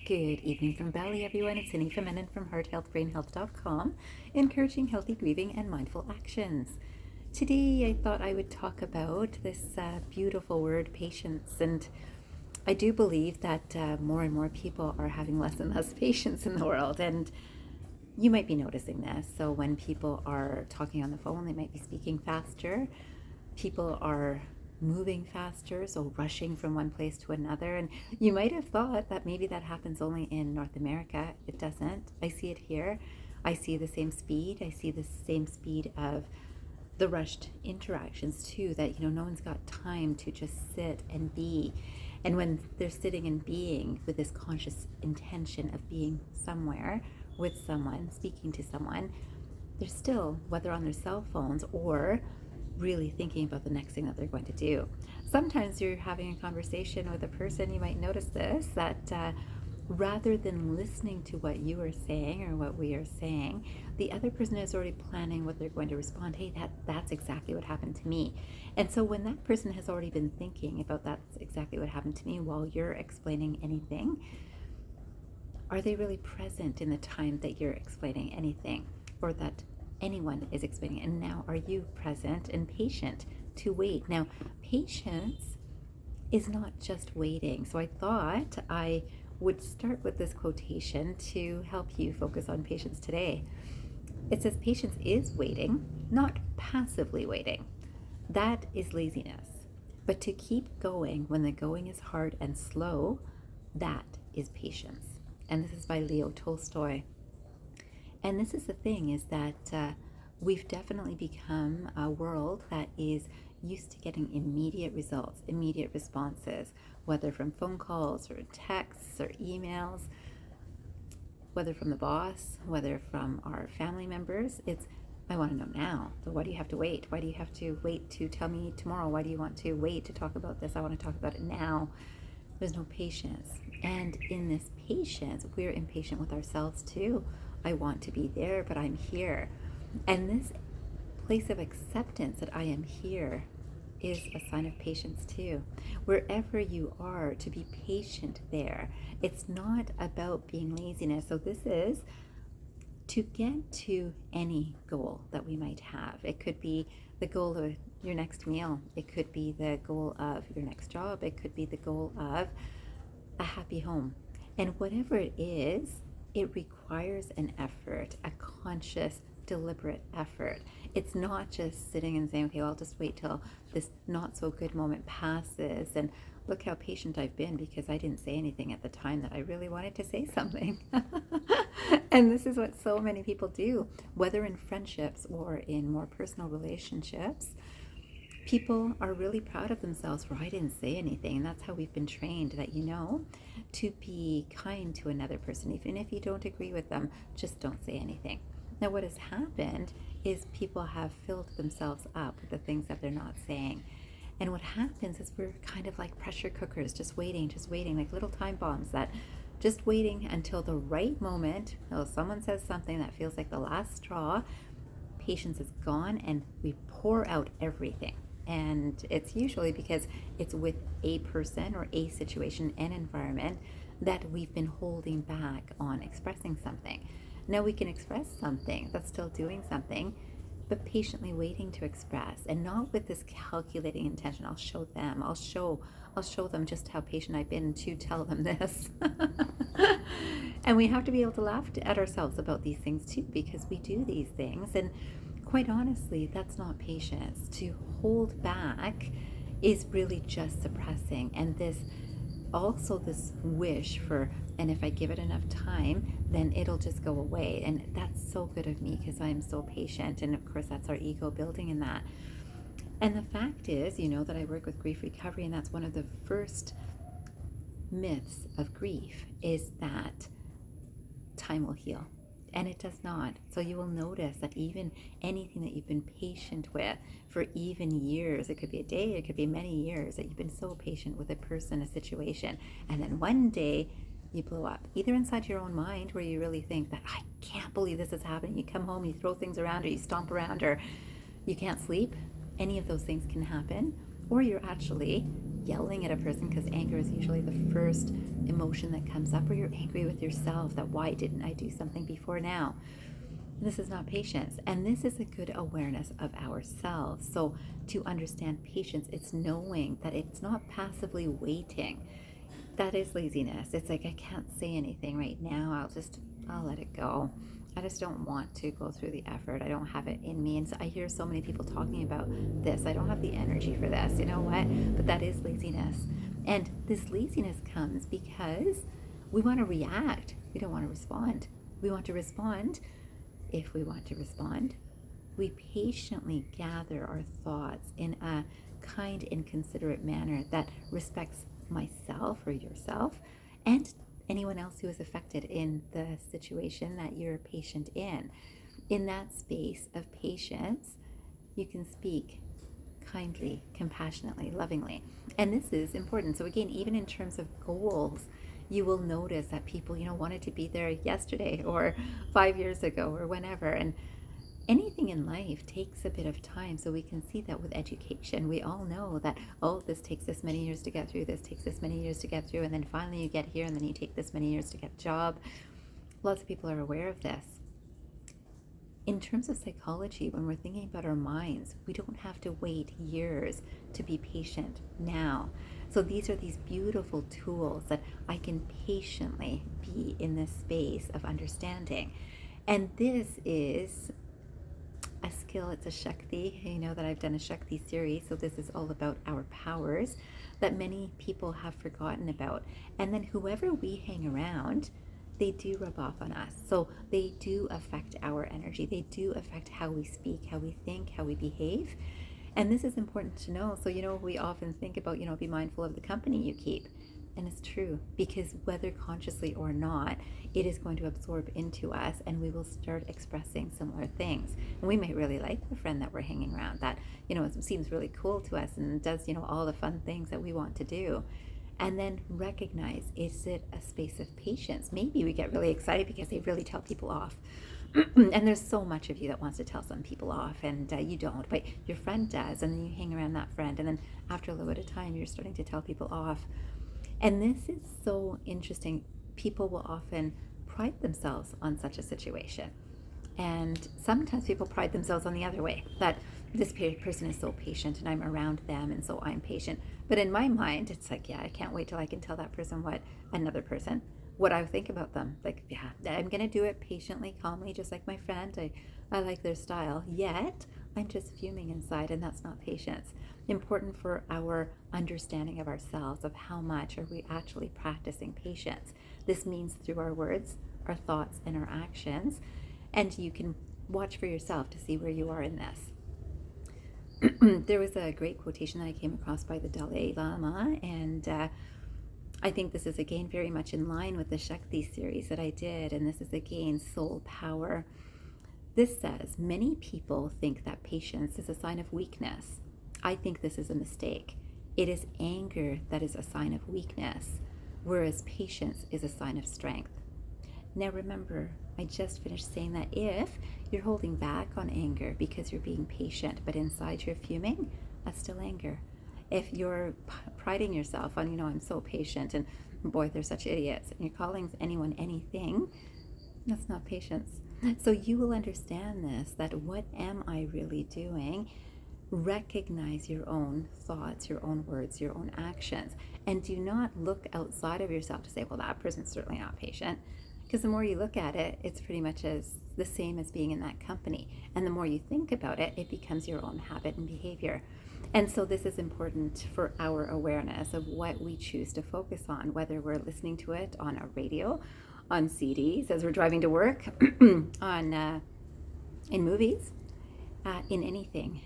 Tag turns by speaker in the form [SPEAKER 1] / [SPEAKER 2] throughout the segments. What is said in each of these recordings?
[SPEAKER 1] Good evening from Bali, everyone. It's Cindy from Menon from hearthealthbrainhealth.com, encouraging healthy grieving and mindful actions. Today, I thought I would talk about this beautiful word, patience. And I do believe that more and more people are having less and less patience in the world. And you might be noticing this. So when people are talking on the phone, they might be speaking faster. People are moving faster, so rushing from one place to another. And you might have thought that maybe that happens only in North America. It doesn't. I see it here. I see the same speed. I see the same speed of the rushed interactions too, that, no one's got time to just sit and be. And when they're sitting and being with this conscious intention of being somewhere with someone, speaking to someone, they're still, whether on their cell phones or really thinking about the next thing that they're going to do. Sometimes you're having a conversation with a person, you might notice this, that rather than listening to what you are saying or what we are saying, the other person is already planning what they're going to respond. Hey, that's exactly what happened to me. And so when that person has already been thinking about that's exactly what happened to me while you're explaining anything, are they really present in the time that you're explaining anything, or that anyone is explaining? And now, are you present and patient to wait? Now, patience is not just waiting. So I thought I would start with this quotation to help you focus on patience today. It says, patience is waiting, not passively waiting. That is laziness. But to keep going when the going is hard and slow, that is patience. And this is by Tolstoy. And this is the thing, is that we've definitely become a world that is used to getting immediate results, immediate responses, whether from phone calls or texts or emails, whether from the boss, whether from our family members. It's, I want to know now. So why do you have to wait? Why do you have to wait to tell me tomorrow? Why do you want to wait to talk about this? I want to talk about it now. There's no patience. And in this patience, we're impatient with ourselves too. I want to be there, but I'm here. And this place of acceptance that I am here is a sign of patience too. Wherever you are, to be patient there. It's not about being laziness. So this is to get to any goal that we might have. It could be the goal of your next meal. It could be the goal of your next job. It could be the goal of a happy home. And whatever it is, it requires an effort, a conscious, deliberate effort. It's not just sitting and saying, okay, well, I'll just wait till this not so good moment passes, and look how patient I've been because I didn't say anything at the time that I really wanted to say something. And this is what so many people do, whether in friendships or in more personal relationships. People are really proud of themselves for, I didn't say anything. And that's how we've been trained, that, to be kind to another person. Even if you don't agree with them, just don't say anything. Now, what has happened is people have filled themselves up with the things that they're not saying. And what happens is we're kind of like pressure cookers, just waiting, like little time bombs, that just waiting until the right moment, until someone says something that feels like the last straw. Patience is gone and we pour out everything. And it's usually because it's with a person or a situation and environment that we've been holding back on expressing something. Now we can express something that's still doing something, but patiently waiting to express, and not with this calculating intention. I'll show them just how patient I've been to tell them this. And we have to be able to laugh at ourselves about these things too, because we do these things. And quite honestly, that's not patience. To hold back is really just suppressing. And this wish for, and if I give it enough time, then it'll just go away. And that's so good of me because I'm so patient. And of course, that's our ego building in that. And the fact is, that I work with grief recovery, and that's one of the first myths of grief, is that time will heal. And it does not. So you will notice that even anything that you've been patient with for even years, it could be a day, it could be many years, that you've been so patient with a person, a situation, and then one day you blow up, either inside your own mind where you really think that, I can't believe this is happening. You come home, you throw things around, or you stomp around, or you can't sleep. Any of those things can happen. Or you're actually yelling at a person, because anger is usually the first emotion that comes up, or you're angry with yourself that why didn't I do something before now? This is not patience. And this is a good awareness of ourselves. So to understand patience, it's knowing that it's not passively waiting. That is laziness. It's like, I can't say anything right now. I'll let it go. I just don't want to go through the effort. I don't have it in me. And so I hear so many people talking about this. I don't have the energy for this. You know what? But that is laziness. And this laziness comes because we want to react. We don't want to respond. We want to respond. If we want to respond, we patiently gather our thoughts in a kind and considerate manner that respects myself or yourself and anyone else who is affected in the situation that you're patient in. In that space of patience, you can speak kindly, compassionately, lovingly. And this is important. So again, even in terms of goals, you will notice that people, wanted to be there yesterday or 5 years ago or whenever. And anything in life takes a bit of time. So we can see that with education. We all know that, this takes this many years to get through, this takes this many years to get through, and then finally you get here, and then you take this many years to get a job. Lots of people are aware of this. In terms of psychology, when we're thinking about our minds, we don't have to wait years to be patient now. So these are these beautiful tools that I can patiently be in this space of understanding. And this is a skill, it's a Shakti. You know that I've done a Shakti series, so this is all about our powers that many people have forgotten about. And then whoever we hang around, they do rub off on us. So they do affect our energy. They do affect how we speak, how we think, how we behave. And this is important to know. So, we often think about, be mindful of the company you keep. And it's true, because whether consciously or not, it is going to absorb into us, and we will start expressing similar things. And we might really like the friend that we're hanging around, that, it seems really cool to us and does, all the fun things that we want to do. And then recognize, is it a space of patience? Maybe we get really excited because they really tell people off. And there's so much of you that wants to tell some people off, and you don't, but your friend does, and then you hang around that friend, and then after a little bit of time, you're starting to tell people off. And this is so interesting. People will often pride themselves on such a situation. And sometimes people pride themselves on the other way, that this person is so patient and I'm around them and so I'm patient. But in my mind, it's like, I can't wait till I can tell that person what I think about them. Like, I'm going to do it patiently, calmly, just like my friend. I like their style. Yet, I'm just fuming inside, and that's not patience. Important for our understanding of ourselves, of how much are we actually practicing patience. This means through our words, our thoughts, and our actions. And you can watch for yourself to see where you are in this. There was a great quotation that I came across by the Dalai Lama, and I think this is again very much in line with the Shakti series that I did, and this is again soul power. This says, many people think that patience is a sign of weakness. I think this is a mistake. It is anger that is a sign of weakness, whereas patience is a sign of strength. Now remember, I just finished saying that if you're holding back on anger because you're being patient, but inside you're fuming, that's still anger. If you're priding yourself on, I'm so patient, and boy, they're such idiots, and you're calling anyone anything, that's not patience. So you will understand this, that what am I really doing? Recognize your own thoughts, your own words, your own actions, and do not look outside of yourself to say, well, that person's certainly not patient. Because the more you look at it, it's pretty much as the same as being in that company. And the more you think about it, it becomes your own habit and behavior. And so this is important for our awareness of what we choose to focus on, whether we're listening to it on a radio, on CDs as we're driving to work, in movies, in anything.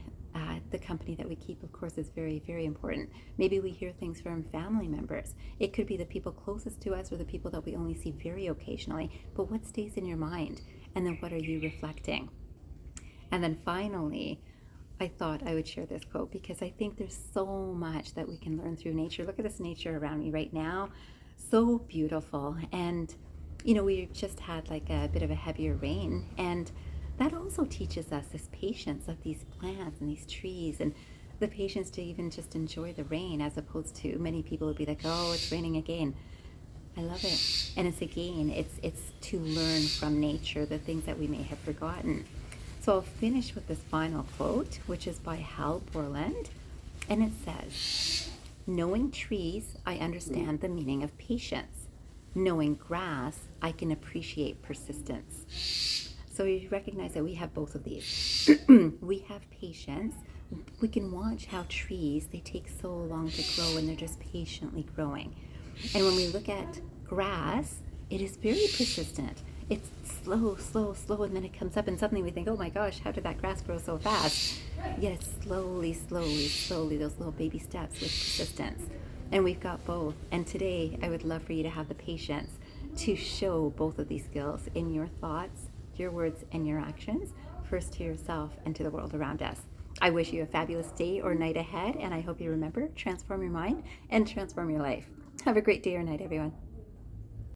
[SPEAKER 1] The company that we keep, of course, is very, very important. Maybe we hear things from family members. It could be the people closest to us or the people that we only see very occasionally. But what stays in your mind? And then what are you reflecting? And then finally, I thought I would share this quote because I think there's so much that we can learn through nature. Look at this nature around me right now. So beautiful. And, we just had like a bit of a heavier rain, and that also teaches us this patience of these plants and these trees. And the patience to even just enjoy the rain, as opposed to many people would be like, oh, it's raining again. I love it. And it's to learn from nature the things that we may have forgotten. So I'll finish with this final quote, which is by Hal Borland. And it says, knowing trees, I understand the meaning of patience. Knowing grass, I can appreciate persistence. So you recognize that we have both of these. We have patience. We can watch how trees, they take so long to grow and they're just patiently growing. And when we look at grass, it is very persistent. It's slow, slow, slow, and then it comes up and suddenly we think, oh my gosh, how did that grass grow so fast? Yet it's slowly, slowly, slowly, those little baby steps with persistence. And we've got both. And today I would love for you to have the patience to show both of these skills in your thoughts, your words, and your actions, first to yourself and to the world around us. I wish you a fabulous day or night ahead, and I hope you remember, transform your mind and transform your life. Have a great day or night, everyone.